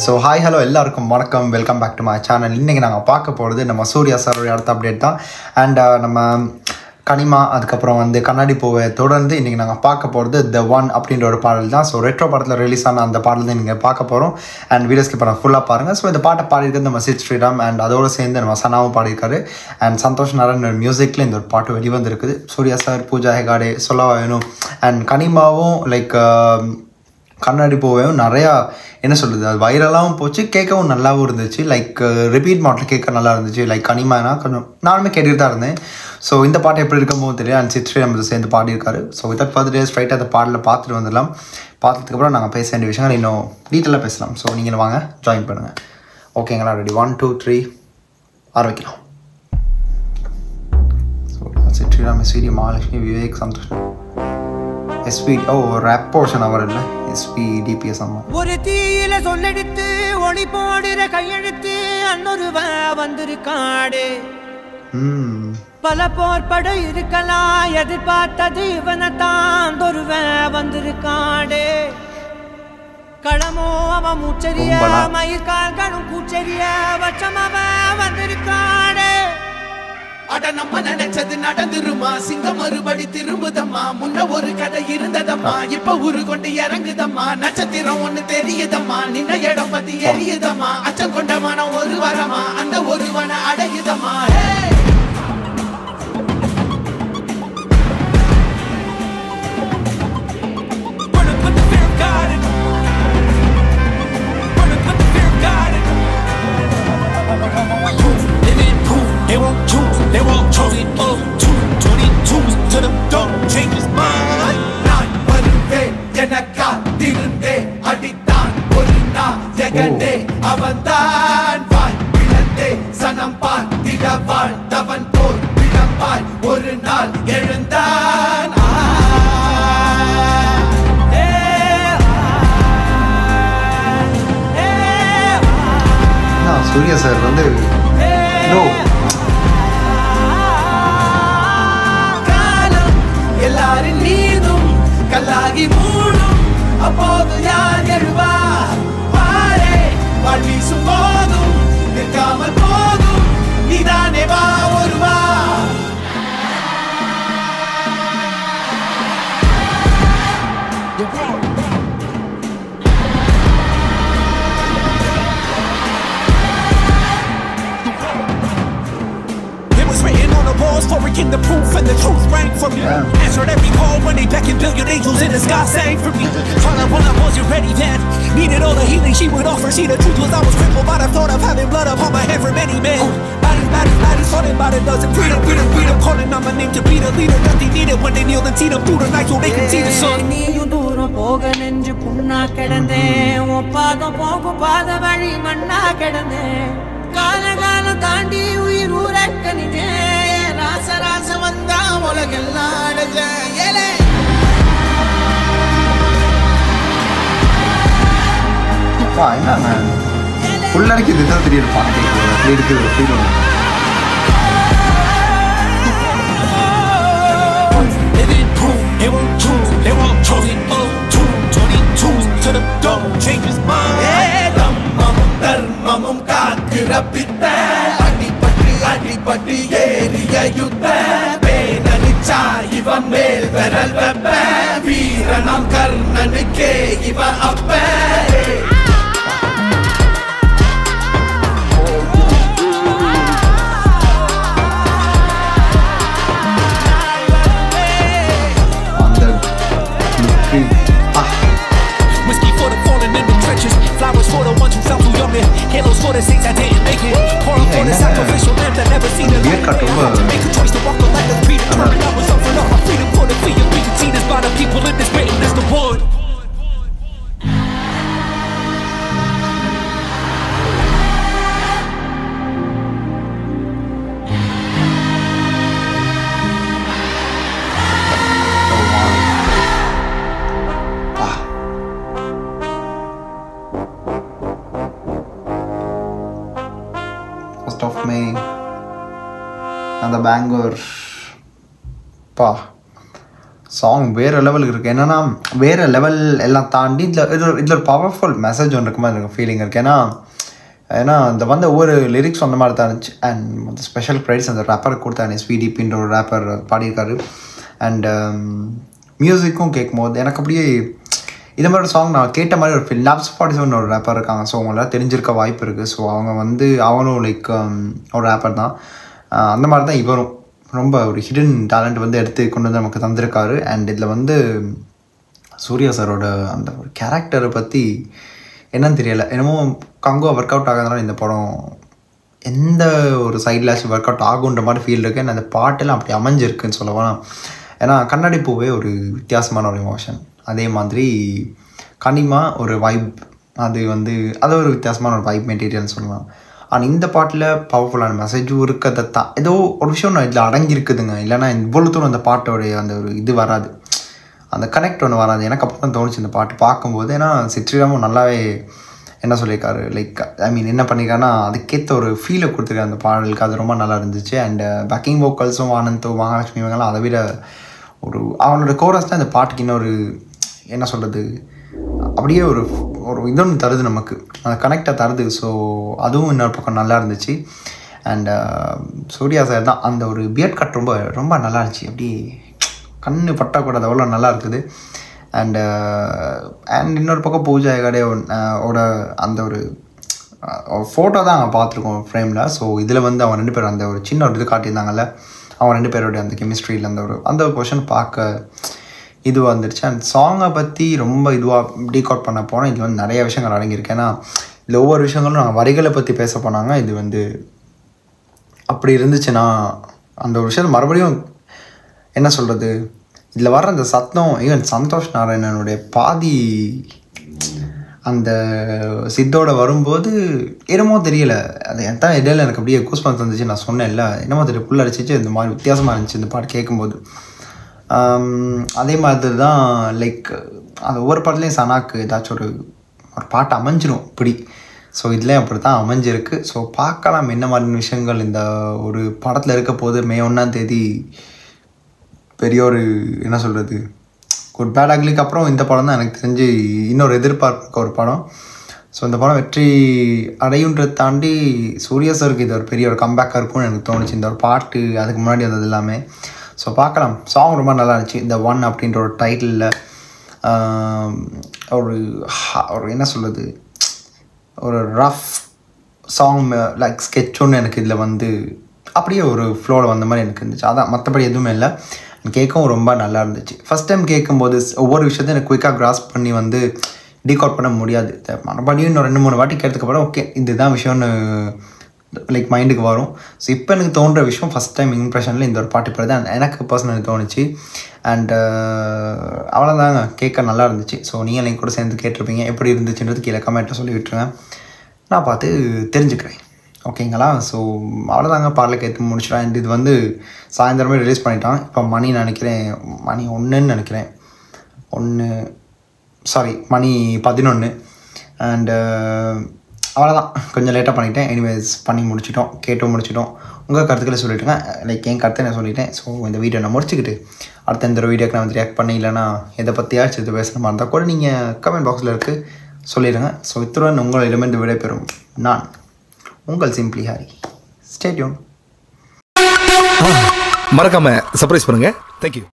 So hi hello எல்லாருக்கும் வணக்கம், welcome back to my channel. இன்றைக்கி நாங்கள் பார்க்க போகிறது நம்ம சூர்யா சாரோடைய அடுத்த அப்டேட் தான். அண்ட் நம்ம கனிமா அதுக்கப்புறம் கண்ணாடி பூவை தொடர்ந்து இன்றைக்கி நாங்கள் பார்க்க போகிறது த ஒன் அப்படின்ற ஒரு பாடல் தான். ஸோ ரெட்ரோ படத்தில் ரிலீஸ் ஆன அந்த பாடல் தான் நீங்கள் பார்க்க போகிறோம். அண்ட் வீடியோஸ்க்கு இப்போ ஃபுல்லாக பாருங்கள். ஸோ இந்த பாட்டை பாடியிருக்கிறது நம்ம சித் ஸ்ரீராம் அண்ட் அதோடு சேர்ந்து நம்ம சனாவும் பாடியிருக்காரு. அண்ட் சந்தோஷ் நாராயண் மியூசிக்கில் இந்த ஒரு பாட்டு வெளிவந்துருக்குது. சூர்யா சார், பூஜா ஹெகாடே, சொல்லவா வேணும் அண்ட் கனிமாவும் கண்ணாடி பூவையும் நிறையா என்ன சொல்கிறது, அது வைரலாகவும் போச்சு, கேட்கவும் நல்லாவும் இருந்துச்சு. ரிப்பீட் மாடலில் கேட்க நல்லா இருந்துச்சு. கனிமானா கொஞ்சம் நானுமே கேட்டுட்டு தான் இருந்தேன். ஸோ இந்த பாட்டு எப்படி இருக்கும்போது தெரியும். அண்ட் சித்ரே நம்ம சேர்ந்து பாடியிருக்காரு. ஸோ வித்தவுட் ஃபர்தர் டே ஸ்ட்ரைட்டாக அந்த பாடலில் பார்த்துட்டு வந்துடலாம். பார்த்ததுக்கப்புறம் நாங்கள் பேச வேண்டிய விஷயங்கள் இன்னும் டீட்டெயிலாக பேசலாம். ஸோ நீங்கள் வாங்க, ஜாயின் பண்ணுங்கள். ஓகேங்களா? ரெடி? 1 2 3 ஆரம்பிக்கலாம். So Chithreeram, SVD, Mahalakshmi, Vivek, Santhosh, SP rap portion அவர் இல்லை, எஸ்பி டிபிஎஸ் அம்மா. ஒரு தீயில சொல்லெடுத்து ஒளி போடுற கையெழுத்து அன்னொருவ வந்திருக்காடு. பல போர்பட இருக்கலாம், எதிர்பார்த்தது இவனைத்தான் ஒருவ வந்திருக்காடு. களமோ அவன் மூச்சரிய, மயிர்கால்களும் பூச்சரிய வச்சம் அவன் வந்திருக்காடு. அட நம்ம நினைச்சது நடந்துருமா, சிங்கம் மறுபடி திரும்புதம்மா, முன்ன ஒரு கதை இருந்ததம்மா, இப்ப ஊரு கொண்டு இறங்குதம்மா, நட்சத்திரம் ஒண்ணு தெரியுதம்மா, நின்ன இடம் பத்தி எரியுதம்மா, அச்சம் கொண்ட மனம் ஒரு வரமா, அந்த ஒருவன அடையுதம்மா. They won't choose, they won't choose it. 222 to the door, change his mind. நான் வருவேன் எனக்கா திருந்தே அடித்தான் ஒரு நாள் ஜெகண்டே, அவன்தான் வாய் விழந்தே சனம் பார்த்திட வாழ்ந்தவன் போர் விழப்பாய் ஒரு நாள் எழுந்தான். சூர்யா சார் எல்லாரின் மீதும் கல்லாகி மூடும், அப்போது யார் எழுவா? வாரே வாழ் வீசும் போதும் நிற்காமல் போதும், நீதானே வா ஒருவா. For again the proof and the truth rang from you. Answered every call when they beckoned, billion angels in the sky sang for me. Trying to run up, was you ready then? Needed all the healing she would offer. See, the truth was I was crippled by the thought of having blood upon my head for many men. Bodies, falling by the dozen. Freedom, calling on my name to be the leader that they needed when they kneel and see them through the night so they can see the sun. நீயும் தூரம் போக நெஞ்சு புண்ணா கிடந்தேன், ஒப்பாதம் போகும் பாத வழி மண்ணா கிடந்தேன், காலம் தாண்டி உயிர் ஊரக்க நின்றேன், ராச வந்தா உலகெல்லாம் அடைஞ்ச ஏலே. என்னங்க புள்ளரைக்கு இதுதான் தெரியுது பாட்டு அப்படி இருக்குது feel. They won't choose, they won't choose it. 222 to the door, change his mind. தம்மமும் தர்மமும் காக்கிற பித்த, அடிபட்டு ஏறிய யுத்த, பேரணிச்சா இவன் மேல் விரல் வெப்ப, வீரனாம் கர்ணனுக்கே இவன் அப்ப. Whiskey for the fallen in the trenches, flowers for the ones who fell too young, and halos for the saints that didn't make it, pour for the sacrificial lamb that never seen the light. I had to make a choice to walk the light that's predetermined. I was offering up my freedom for the fear. We can see this by the people in this waiting as the one. Of May and the Bangor song வேறு லெவலுக்கு இருக்குது. என்னென்னா வேறு level எல்லாம் தாண்டி இதில் ஒரு powerful message ஒன்று இருக்குமா எனக்கு ஃபீலிங் இருக்குது. ஏன்னா இந்த வந்து ஒவ்வொரு லிரிக்ஸ் அந்த மாதிரி தான் இருந்துச்சு. அண்ட் ஸ்பெஷல் க்ரெடிட்ஸ் அந்த ரேப்பருக்கு கொடுத்தாரு. SVDPன்ற ஒரு ரேப்பர் பாடியிருக்காரு. அண்ட் மியூசிக்கும் கேட்கும்போது எனக்கு அப்படியே இது மாதிரி ஒரு சாங் நான் கேட்ட மாதிரி ஒரு ஃபீல். லாப்ஸ் 47 ஒரு ரேப்பர் இருக்காங்க. ஸோ அவங்களாம் தெரிஞ்சிருக்க வாய்ப்பு இருக்குது. ஸோ அவங்களும் லைக் ஒரு ரேப்பர் தான். அந்த மாதிரி தான் இவரும் ரொம்ப ஒரு ஹிடன் டேலண்ட் வந்து எடுத்து கொண்டு வந்து நமக்கு தந்திருக்காரு. அண்ட் இதில் வந்து சூர்யா சாரோட அந்த ஒரு கேரக்டரை பற்றி என்னன்னு தெரியலை, என்னமோ கங்கோ ஒர்க் அவுட் ஆகாதனால இந்த படம் எந்த ஒரு சைட்லாச்சும் ஒர்க் அவுட் ஆகுன்ற மாதிரி ஃபீல் இருக்குது. அண்ட் அந்த பாட்டெல்லாம் அப்படி அமைஞ்சிருக்குன்னு சொல்லலாம். ஏன்னா கண்ணாடி பூவே ஒரு வித்தியாசமான ஒரு எமோஷன், அதே மாதிரி கனிமா ஒரு வைப், அது ஒரு வித்தியாசமான ஒரு வைப் மெட்டீரியல்னு சொல்லலாம். ஆனால் இந்த பாட்டில் பவர்ஃபுல்லான மெசேஜும் இருக்கிறத தான் ஏதோ ஒரு விஷயம் நான் இதில் அடங்கியிருக்குதுங்க. இல்லைனா இவ்வளோ தூரம் அந்த பாட்டோடைய அந்த ஒரு இது வராது, அந்த கனெக்ட் ஒன்று வராது. எனக்கு அப்போ தான் தோணுச்சு இந்த பாட்டு பார்க்கும்போது. ஏன்னா சித்ரிராமும் நல்லாவே என்ன சொல்லியிருக்காரு, லைக் என்ன பண்ணியிருக்காருன்னா அதுக்கேற்ற ஒரு ஃபீலை கொடுத்துருக்காரு அந்த பாடலுக்கு. அது ரொம்ப நல்லா இருந்துச்சு. அண்ட் பேக்கிங் வோக்கல்ஸும் ஆனந்தோ மகாலட்சுமி இவங்கெல்லாம் அதை விட ஒரு அவனோட கோரஸ் தான் இந்த பாட்டுக்கு இன்னொரு என்ன சொல்கிறது, அப்படியே ஒரு இதொன்று தருது நமக்கு, அந்த கனெக்டை தருது. ஸோ அதுவும் இன்னொரு பக்கம் நல்லா இருந்துச்சு. அண்ட் சூர்யா சார் தான் அந்த ஒரு பியர்ட் கட் ரொம்ப ரொம்ப நல்லா இருந்துச்சு. அப்படி கண்ணு பட்டக்கூடாது அவ்வளோ நல்லா இருக்குது. அண்ட் இன்னொரு பக்கம் பூஜா ஹெகடே ஓட அந்த ஒரு ஃபோட்டோ தான் அங்கே பார்த்துருக்கோம் ஃப்ரேமில். ஸோ இதில் வந்து அவங்க 2 பேரும் அந்த ஒரு சின்ன ஒரு இது காட்டியிருந்தாங்கல்ல, அவங்க 2 பேரோடைய அந்த கெமிஸ்ட்ரியில் அந்த ஒரு பொர்ஷன் பார்க்க இதுவாக இருந்துருச்சு. அண்ட் சாங்கை பற்றி ரொம்ப இதுவாக டீகோட் பண்ண போனால் இது வந்து நிறைய விஷயங்கள் அடங்கியிருக்கு. ஏன்னா இதில் ஒவ்வொரு விஷயங்களும் நாங்கள் வரிகளை பற்றி பேச போனாங்க. இது வந்து அப்படி இருந்துச்சுன்னா அந்த ஒரு விஷயத்தை மறுபடியும் என்ன சொல்கிறது, இதில் வர்ற அந்த சத்தம், ஈவன் சந்தோஷ் நாராயணனுடைய பாதி அந்த சித்தோட வரும்போது என்னமோ தெரியலை, அது என் இடையில எனக்கு அப்படியே கூஸ்பன்ஸ் வந்துச்சு. நான் சொன்னேன்ல, என்னமோ தெரியல, புல்லடிச்சிச்சு. இந்த மாதிரி வித்தியாசமாக இருந்துச்சு இந்த பாட்டு கேட்கும்போது. அதே மாதிரி தான் லைக் அந்த ஒவ்வொரு பாட்டுலேயும் சனாக்கு ஏதாச்சும் ஒரு பாட்டு அமைஞ்சிடும் இப்படி. ஸோ இதுலேயும் அப்படி தான் அமைஞ்சிருக்கு. ஸோ பார்க்கலாம் என்ன மாதிரி விஷயங்கள் இந்த ஒரு படத்தில் இருக்க போது. மே 1 பெரிய ஒரு என்ன சொல்கிறது, குட் பேட் அக்லிக்கு அப்புறம் இந்த படம் தான் எனக்கு தெரிஞ்சு இன்னொரு எதிர்பார்க்க ஒரு படம். ஸோ இந்த படம் வெற்றி அடையுன்றதை தாண்டி சூர்யா சாருக்கு இது ஒரு பெரிய ஒரு கம்பேக்காக இருக்கும்னு எனக்கு தோணுச்சு. இந்த ஒரு பாட்டு அதுக்கு முன்னாடி வந்தது எல்லாமே. ஸோ பார்க்கலாம். சாங் ரொம்ப நல்லா இருந்துச்சு. இந்த 1 அப்படின்ற ஒரு டைட்டிலில் ஒரு என்ன சொல்கிறது, ஒரு ரஃப் சாங் லைக் ஸ்கெட்ச் ஒன்று எனக்கு இதில் வந்து அப்படியே ஒரு ஃப்ளோவில் வந்த மாதிரி எனக்கு இருந்துச்சு. அதான், மற்றபடி எதுவுமே இல்லை. கேட்கவும் ரொம்ப நல்லா இருந்துச்சு. ஃபஸ்ட் டைம் கேட்கும்போது ஒவ்வொரு விஷயத்தையும் எனக்கு குயிக்காக கிராஸ் பண்ணி வந்து டீகோட் பண்ண முடியாது. மறுபடியும் இன்னும் 2-3 வாட்டி கேட்டதுக்கப்புறம் ஓகே இதுதான் விஷயம்னு லைக் மைண்டுக்கு வரும். ஸோ இப்போ எனக்கு தோன்ற விஷயம் ஃபஸ்ட் டைம் இம்ப்ரெஷனில் இந்த ஒரு பாட்டு இப்போ தான் எனக்கு பர்சனலி தோணுச்சு. அண்ட் அவ்வளோதாங்க, கேட்க நல்லா இருந்துச்சு. ஸோ நீங்கள் கூட சேர்ந்து கேட்டிருப்பீங்க, எப்படி இருந்துச்சுன்றது கீழே கமெண்ட்டில் சொல்லி விட்டுருங்க, நான் பார்த்து தெரிஞ்சுக்கிறேன். ஓகேங்களா? ஸோ அவ்வளோதாங்க, பாடலை கேட்டு முடிச்சிட்டேன். அண்ட் இது வந்து சாயந்தரமே ரிலீஸ் பண்ணிட்டான். இப்போ மணி 1ன்னு நினைக்கிறேன், மணி 11. அண்டு அவ்வளோதான், கொஞ்சம் லேட்டாக பண்ணிட்டேன். எனிவேஸ் பண்ணி முடிச்சிட்டோம், கேட்டும் முடிச்சிட்டோம். உங்கள் கருத்துக்களை சொல்லிவிட்டுங்க, லைக் என் கருத்தை நான் சொல்லிட்டேன். ஸோ இந்த வீடியோ நான் முடிச்சுக்கிட்டு அடுத்த இந்த வீடியோக்கு நான் வந்து ரியாக்ட் பண்ணி, இல்லைனா எதை பற்றியாச்சும் இது பேசுகிற மாதிரி இருந்தால் கூட நீங்கள் கமெண்ட் பாக்ஸில் இருக்குது சொல்லிடுங்க. ஸோ இத்துடன் உங்களிடமிருந்து விடைபெறும் நான் உங்கள் சிம்பிளி ஹாரி. Stay tune. மறக்காம சர்ப்ரைஸ் பண்ணுங்க. தேங்க்யூ.